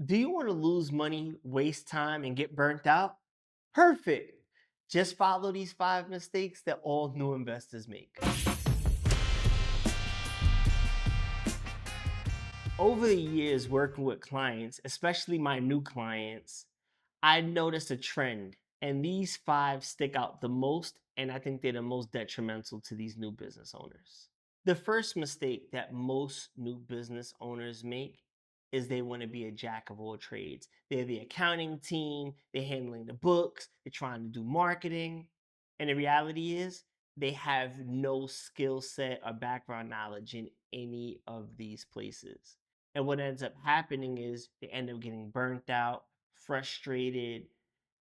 Do you want to lose money, waste time, and get burnt out? Perfect. Just follow these 5 mistakes that all new investors make. Over the years working with clients, especially my new clients, I noticed a trend, and these 5 stick out the most, and I think they're the most detrimental to these new business owners. The first mistake that most new business owners make is they want to be a jack of all trades. They're the accounting team, they're handling the books, they're trying to do marketing. And the reality is, they have no skill set or background knowledge in any of these places. And what ends up happening is they end up getting burnt out, frustrated,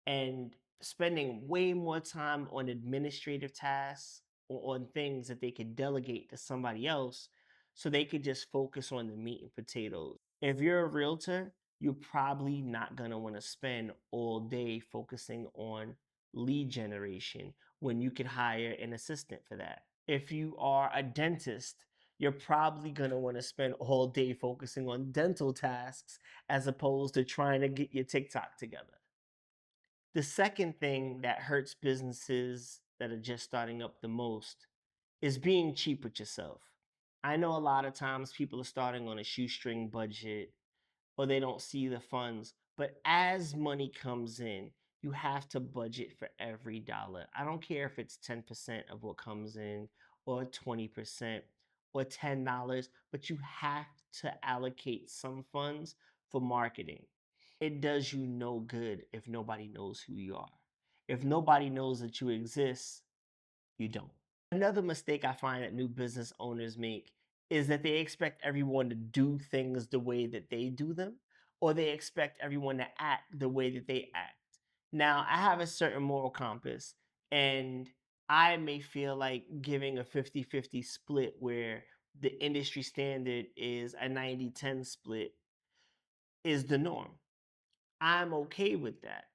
and spending way more time on administrative tasks or on things that they could delegate to somebody else so they could just focus on the meat and potatoes. If you're a realtor, you're probably not going to want to spend all day focusing on lead generation when you could hire an assistant for that. If you are a dentist, you're probably going to want to spend all day focusing on dental tasks as opposed to trying to get your TikTok together. The second thing that hurts businesses that are just starting up the most is being cheap with yourself. I know a lot of times people are starting on a shoestring budget or they don't see the funds, but as money comes in, you have to budget for every dollar. I don't care if it's 10% of what comes in or 20% or $10, but you have to allocate some funds for marketing. It does you no good if nobody knows who you are. If nobody knows that you exist, you don't. Another mistake I find that new business owners make is that they expect everyone to do things the way that they do them, or they expect everyone to act the way that they act. Now, I have a certain moral compass, and I may feel like giving a 50-50 split where the industry standard is a 90-10 split is the norm. I'm okay with that,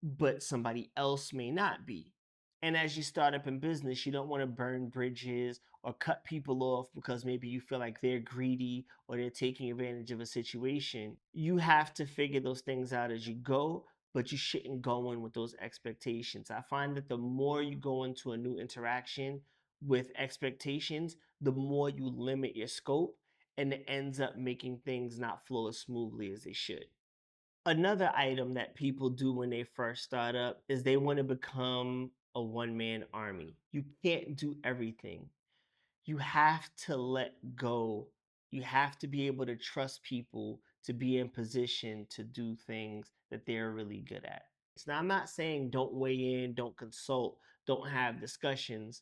but somebody else may not be. And as you start up in business, you don't want to burn bridges or cut people off because maybe you feel like they're greedy or they're taking advantage of a situation. You have to figure those things out as you go, but you shouldn't go in with those expectations. I find that the more you go into a new interaction with expectations, the more you limit your scope, and it ends up making things not flow as smoothly as they should. Another item that people do when they first start up is they want to become a one-man army. You can't do everything. You have to let go. You have to be able to trust people to be in position to do things that they're really good at. Now, I'm not saying don't weigh in, don't consult, don't have discussions,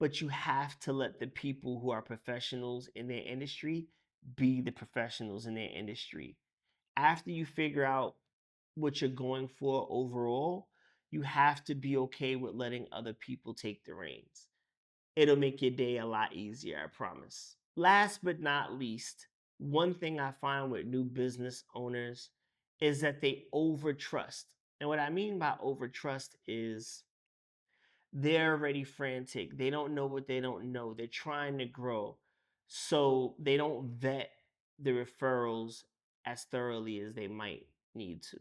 but you have to let the people who are professionals in their industry be the professionals in their industry. After you figure out what you're going for overall, you have to be okay with letting other people take the reins. It'll make your day a lot easier, I promise. Last but not least, one thing I find with new business owners is that they overtrust. And what I mean by overtrust is they're already frantic. They don't know what they don't know. They're trying to grow. So they don't vet the referrals as thoroughly as they might need to.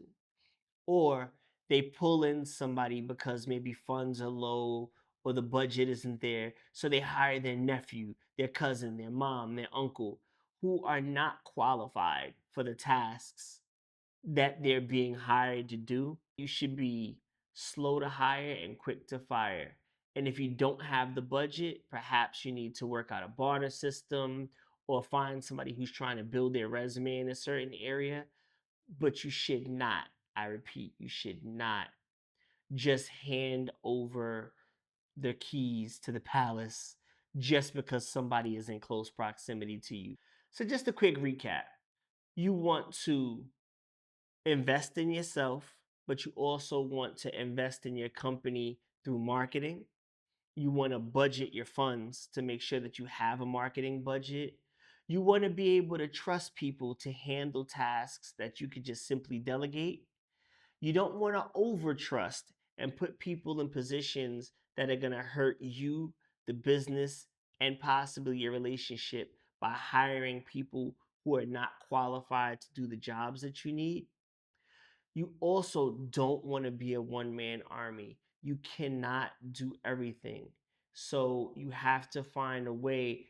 Or they pull in somebody because maybe funds are low or the budget isn't there. So they hire their nephew, their cousin, their mom, their uncle, who are not qualified for the tasks that they're being hired to do. You should be slow to hire and quick to fire. And if you don't have the budget, perhaps you need to work out a barter system or find somebody who's trying to build their resume in a certain area. But you should not, I repeat, you should not just hand over the keys to the palace just because somebody is in close proximity to you. So, just a quick recap: you want to invest in yourself, but you also want to invest in your company through marketing. You want to budget your funds to make sure that you have a marketing budget. You want to be able to trust people to handle tasks that you could just simply delegate. You don't want to overtrust and put people in positions that are going to hurt you, the business, and possibly your relationship by hiring people who are not qualified to do the jobs that you need. You also don't want to be a one-man army. You cannot do everything. So you have to find a way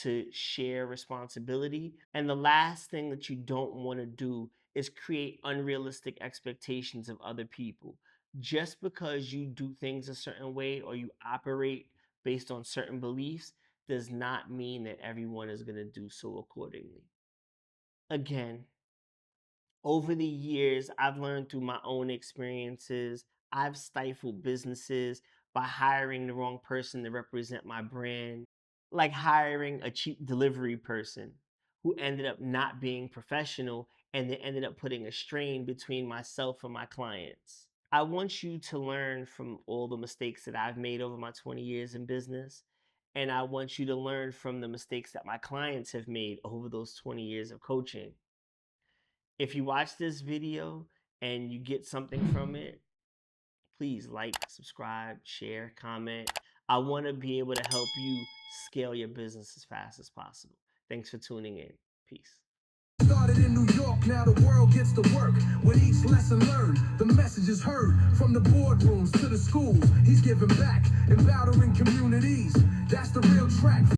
to share responsibility. And the last thing that you don't want to do is create unrealistic expectations of other people. Just because you do things a certain way or you operate based on certain beliefs does not mean that everyone is going to do so accordingly. Again, over the years, I've learned through my own experiences, I've stifled businesses by hiring the wrong person to represent my brand, like hiring a cheap delivery person who ended up not being professional and they ended up putting a strain between myself and my clients. I want you to learn from all the mistakes that I've made over my 20 years in business. And I want you to learn from the mistakes that my clients have made over those 20 years of coaching. If you watch this video and you get something from it, please like, subscribe, share, comment. I want to be able to help you scale your business as fast as possible. Thanks for tuning in. Peace. Started in New York, now the world gets to work. With each lesson learned, the message is heard. From the boardrooms to the schools, he's giving back, empowering communities. That's the real track.